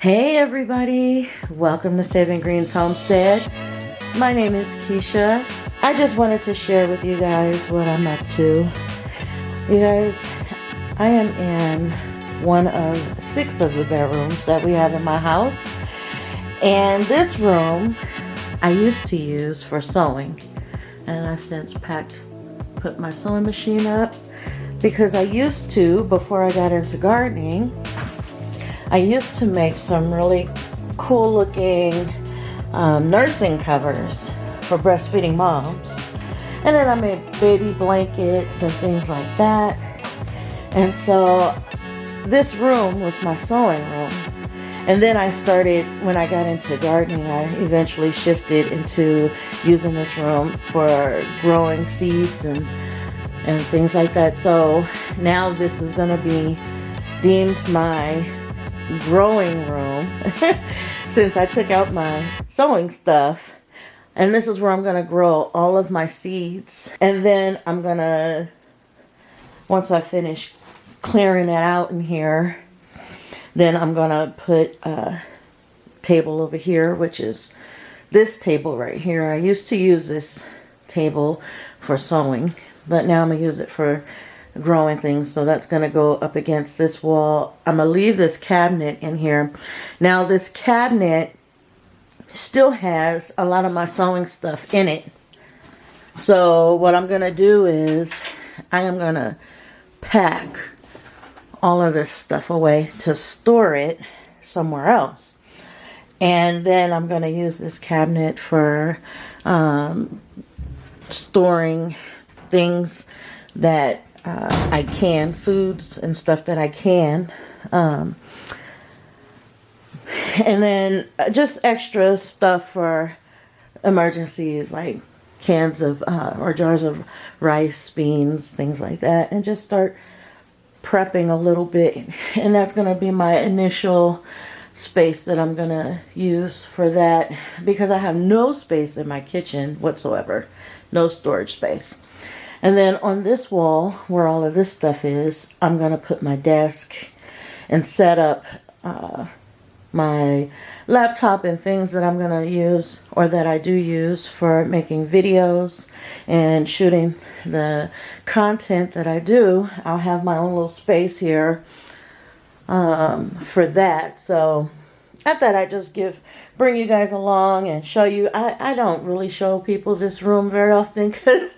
Hey everybody, welcome to Saving Greens Homestead. My name is Keisha. I just wanted to share with you guys what I'm up to. You guys, I am in one of 6 of the bedrooms that we have in my house. And this room I used to use for sewing. And I've since put my sewing machine up because I used to, before I got into gardening, I used to make some really cool looking nursing covers for breastfeeding moms. And then I made baby blankets and things like that. And so this room was my sewing room. And then I started, when I got into gardening, I eventually shifted into using this room for growing seeds and things like that. So now this is going to be deemed my growing room since I took out my sewing stuff, and this is where I'm gonna grow all of my seeds. And then I'm gonna, once I finish clearing it out in here, then I'm gonna put a table over here, which is this table right here. I used to use this table for sewing, but now I'm gonna use it for growing things. So that's going to go up against this wall. I'm going to leave this cabinet in here. Now this cabinet still has a lot of my sewing stuff in it. So what I'm going to do is I am going to pack all of this stuff away to store it somewhere else. And then I'm going to use this cabinet for storing things that I can, foods and stuff that I can, and then just extra stuff for emergencies, like cans of or jars of rice, beans, things like that, and just start prepping a little bit. And that's going to be my initial space that I'm going to use for that, because I have no space in my kitchen whatsoever, no storage space. And then on this wall, where all of this stuff is, I'm going to put my desk and set up my laptop and things that I'm going to use, or that I do use, for making videos and shooting the content that I do. I'll have my own little space here for that. So I thought I'd just bring you guys along and show you. I don't really show people this room very often, because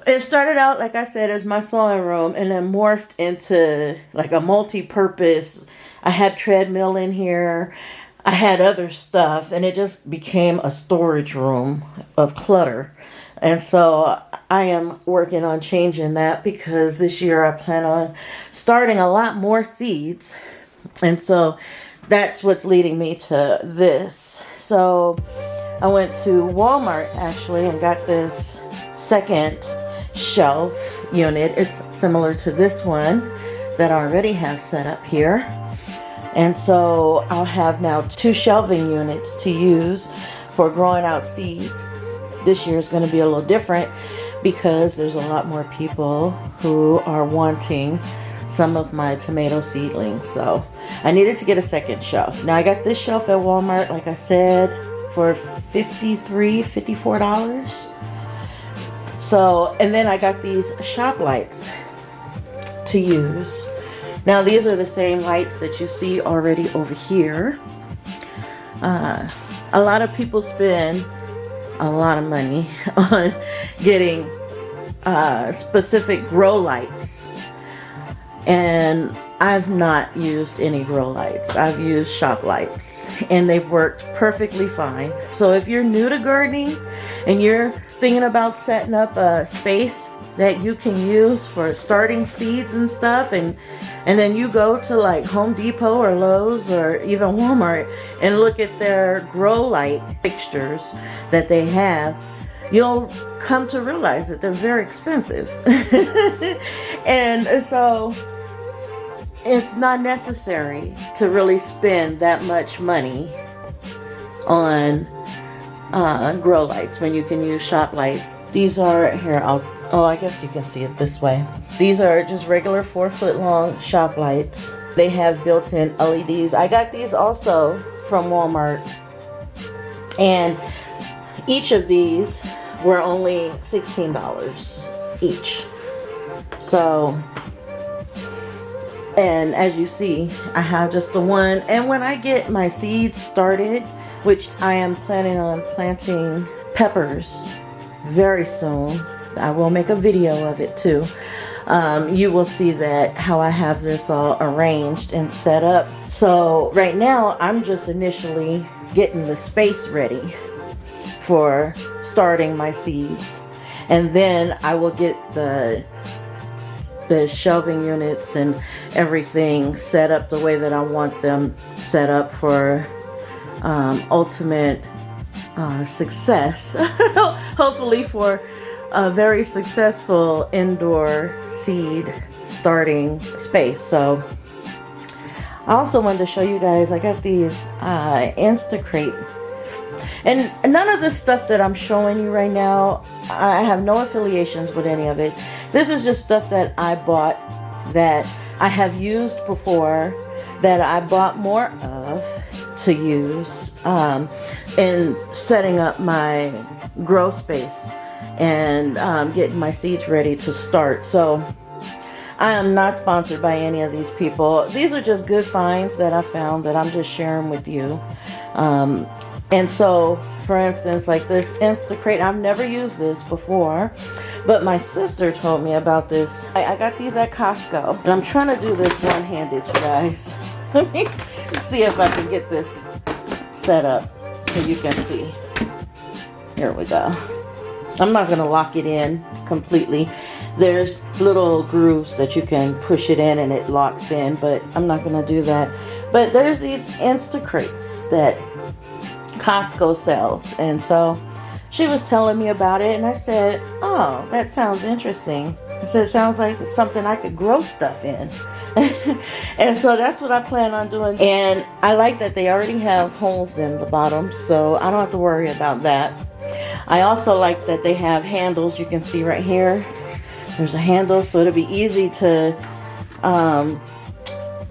it started out, like I said, as my sewing room, and then morphed into like a multi-purpose. I had treadmill in here. I had other stuff, and it just became a storage room of clutter. And so I am working on changing that, because this year I plan on starting a lot more seeds. And so that's what's leading me to this. So I went to Walmart actually and got this second shelf unit. It's similar to this one that I already have set up here. And so I'll have now 2 shelving units to use for growing out seeds. This year is going to be a little different, because there's a lot more people who are wanting some of my tomato seedlings. So I needed to get a second shelf. Now I got this shelf at Walmart, like I said, for $54. So, and then I got these shop lights to use. Now these are the same lights that you see already over here. A lot of people spend a lot of money on getting specific grow lights. And I've not used any grow lights. I've used shop lights, and they've worked perfectly fine. So if you're new to gardening and you're thinking about setting up a space that you can use for starting seeds and stuff, and then you go to like Home Depot or Lowe's or even Walmart and look at their grow light fixtures that they have, you'll come to realize that they're very expensive. And so it's not necessary to really spend that much money on grow lights when you can use shop lights. These are, here, I guess you can see it this way. These are just regular 4-foot long shop lights. They have built-in LEDs. I got these also from Walmart, and each of these were only $16 each. So, and as you see, I have just the one. And when I get my seeds started, which I am planning on planting peppers very soon, I will make a video of it too. You will see that how I have this all arranged and set up. So right now I'm just initially getting the space ready for starting my seeds, and then I will get the shelving units and everything set up the way that I want them set up for ultimate success. Hopefully for a very successful indoor seed starting space. So I also wanted to show you guys, I got these Instacrate, and none of the stuff that I'm showing you right now, I have no affiliations with any of it. This is just stuff that I bought that I have used before, that I bought more of to use in setting up my grow space and getting my seeds ready to start. So I am not sponsored by any of these people. These are just good finds that I found that I'm just sharing with you. And so, for instance, like this Instacrate, I've never used this before, but my sister told me about this. I got these at Costco, and I'm trying to do this one-handed, you guys. Let me see if I can get this set up so you can see. Here we go. I'm not going to lock it in completely. There's little grooves that you can push it in and it locks in, but I'm not going to do that. But there's these Instacrates that Costco sells, and so she was telling me about it, and I said, oh, that sounds interesting. I said, it sounds like it's something I could grow stuff in. And so that's what I plan on doing. And I like that they already have holes in the bottom, so I don't have to worry about that. I also like that they have handles. You can see right here, there's a handle, so it'll be easy to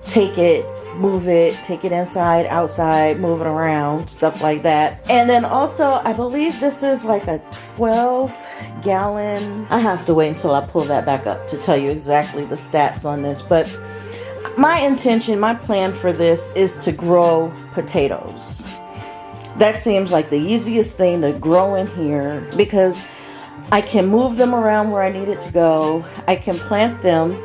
take it, move it, take it inside, outside, move it around, stuff like that. And then also, I believe this is like a 12-gallon. I have to wait until I pull that back up to tell you exactly the stats on this. But my intention, my plan for this is to grow potatoes. That seems like the easiest thing to grow in here, because I can move them around where I need it to go. I can plant them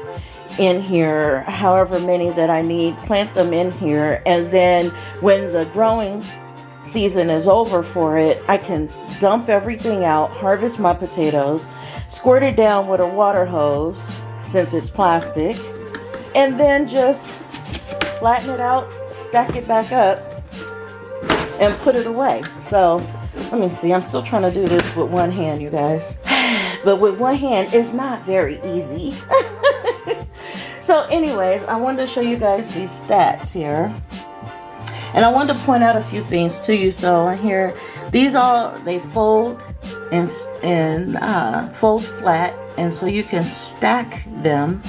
in here, however many that I need, plant them in here, and then when the growing season is over for it, I can dump everything out, harvest my potatoes, squirt it down with a water hose since it's plastic, and then just flatten it out, stack it back up, and put it away. So let me see, I'm still trying to do this with one hand, you guys, but with one hand it's not very easy. So anyways, I wanted to show you guys these stats here, and I wanted to point out a few things to you. So here, these all, they fold and fold flat, and so you can stack them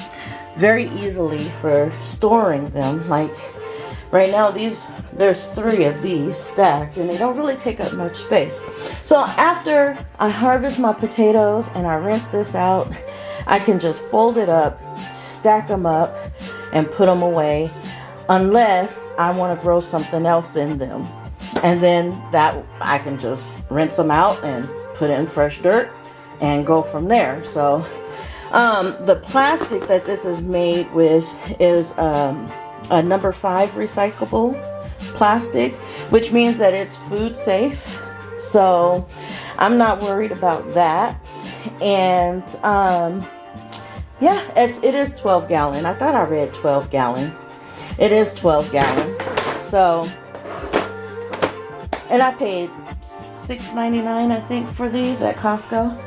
very easily for storing them. Like right now, there's 3 of these stacked, and they don't really take up much space. So after I harvest my potatoes and I rinse this out, I can just fold it up, stack them up, and put them away, unless I want to grow something else in them. And then that I can just rinse them out and put in fresh dirt and go from there. So the plastic that this is made with is a number 5 recyclable plastic, which means that it's food safe. So I'm not worried about that. And yeah, it is 12-gallon. I thought I read 12-gallon. It is 12-gallon. So, and I paid $6.99, I think, for these at Costco.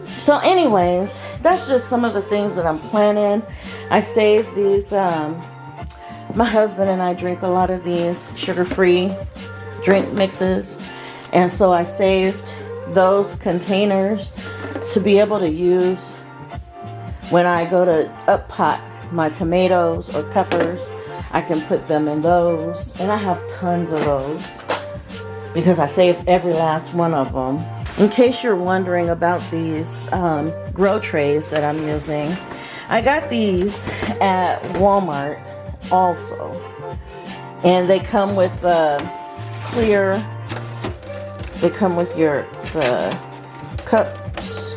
So anyways, that's just some of the things that I'm planning. I saved these. My husband and I drink a lot of these sugar-free drink mixes, and so I saved those containers to be able to use when I go to up pot my tomatoes or peppers, I can put them in those. And I have tons of those because I saved every last one of them. In case you're wondering about these grow trays that I'm using, I got these at Walmart also. And they come with clear, they come with the cups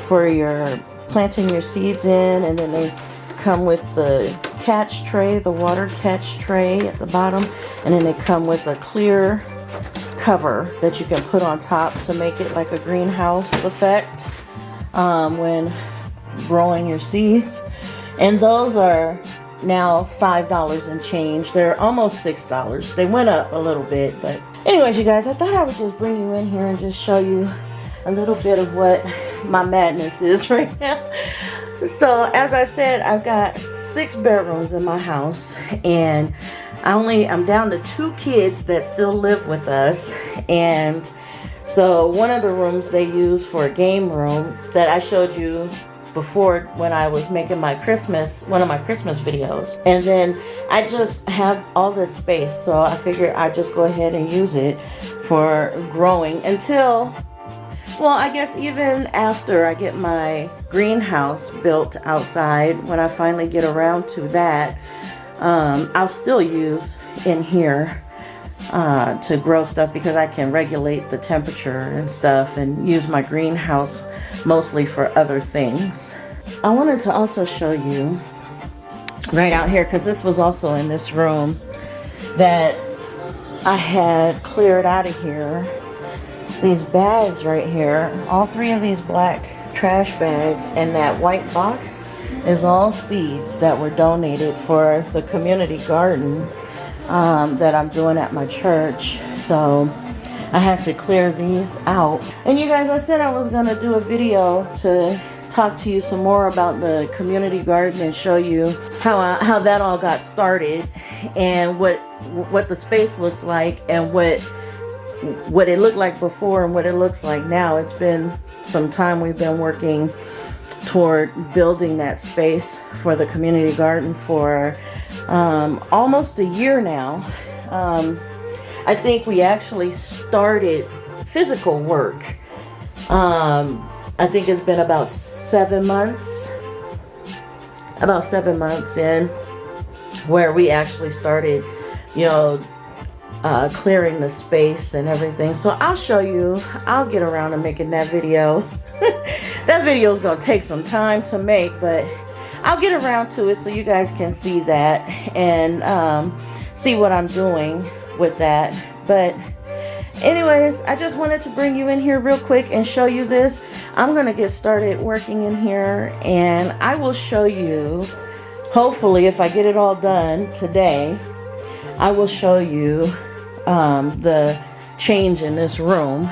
for your planting your seeds in, and then they come with the catch tray, the water catch tray at the bottom, and then they come with a clear cover that you can put on top to make it like a greenhouse effect when growing your seeds. And those are now $5 and change. They're almost $6. They went up a little bit, but anyways, you guys, I thought I would just bring you in here and just show you a little bit of what my madness is right now. So as I said, I've got 6 bedrooms in my house, and I'm down to 2 kids that still live with us. And so one of the rooms they use for a game room that I showed you before when I was making my one of my Christmas videos. And then I just have all this space, so I figured I'd just go ahead and use it for growing until, well, I guess even after I get my greenhouse built outside, when I finally get around to that, I'll still use in here to grow stuff because I can regulate the temperature and stuff and use my greenhouse mostly for other things. I wanted to also show you right out here, because this was also in this room that I had cleared out of here. These bags right here, all 3 of these black trash bags and that white box is all seeds that were donated for the community garden that I'm doing at my church. So I had to clear these out. And you guys, I said I was going to do a video to talk to you some more about the community garden and show you how that all got started and what the space looks like and what it looked like before and what it looks like now. It's been some time we've been working toward building that space for the community garden for almost a year now. I think we actually started physical work. I think it's been about 7 months in where we actually started, clearing the space and everything. So I'll show you, I'll get around to making that video. That video is going to take some time to make, but I'll get around to it so you guys can see that and see what I'm doing with that. But anyways, I just wanted to bring you in here real quick and show you this. I'm going to get started working in here, and I will show you, hopefully if I get it all done today, I will show you the change in this room,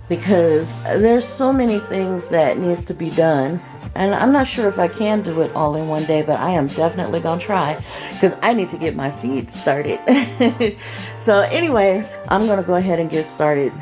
because there's so many things that needs to be done, and I'm not sure if I can do it all in one day, but I am definitely gonna try because I need to get my seeds started. So anyways, I'm gonna go ahead and get started.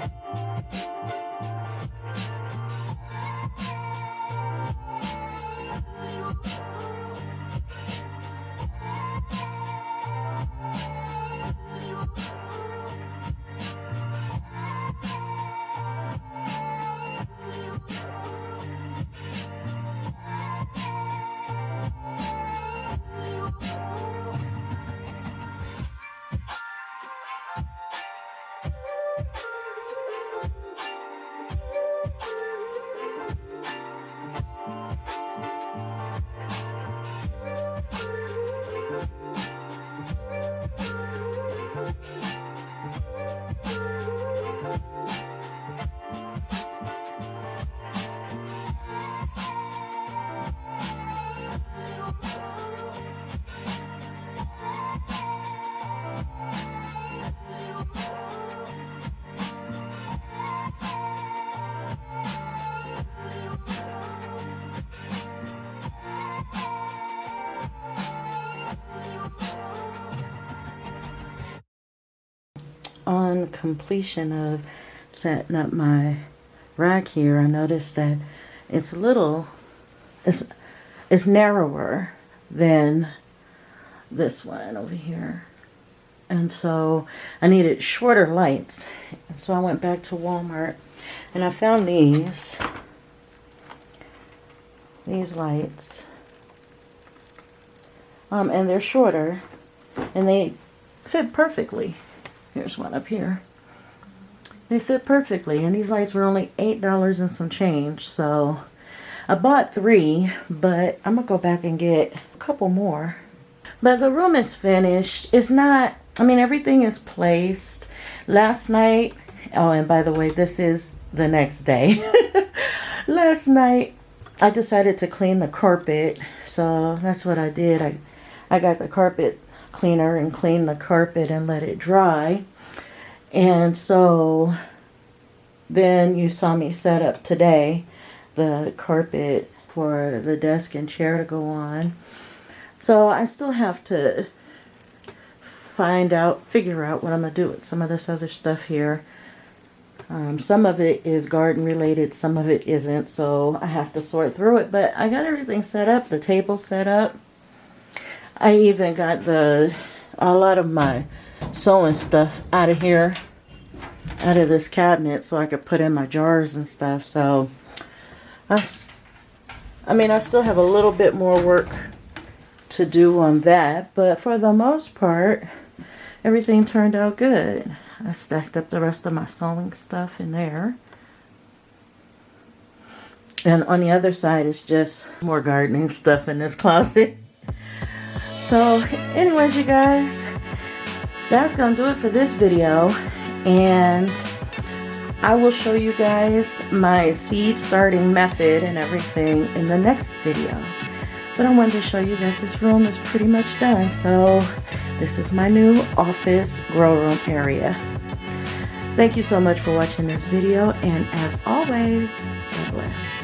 On completion of setting up my rack here, I noticed that it's narrower than this one over here. And so I needed shorter lights. And so I went back to Walmart and I found these lights. And they're shorter and they fit perfectly. Here's one up here. They fit perfectly, and these lights were only $8 and some change. So I bought 3, but I'm gonna go back and get a couple more. But the room is finished. It's not, I mean, everything is placed. Last night, oh, and by the way, this is the next day. Last night I decided to clean the carpet, so that's what I did. I got the carpet cleaner and cleaned the carpet and let it dry. And so then you saw me set up today the carpet for the desk and chair to go on. So I still have to figure out what I'm gonna do with some of this other stuff here. Some of it is garden related, some of it isn't, so I have to sort through it. But I got everything set up, the table set up. I even got a lot of my sewing stuff out of here, out of this cabinet, so I could put in my jars and stuff. So I mean, I still have a little bit more work to do on that, but for the most part everything turned out good. I stacked up the rest of my sewing stuff in there, and on the other side is just more gardening stuff in this closet. So anyways, you guys, that's gonna do it for this video, and I will show you guys my seed starting method and everything in the next video. But I wanted to show you that this room is pretty much done. So this is my new office grow room area. Thank you so much for watching this video, and as always, God bless.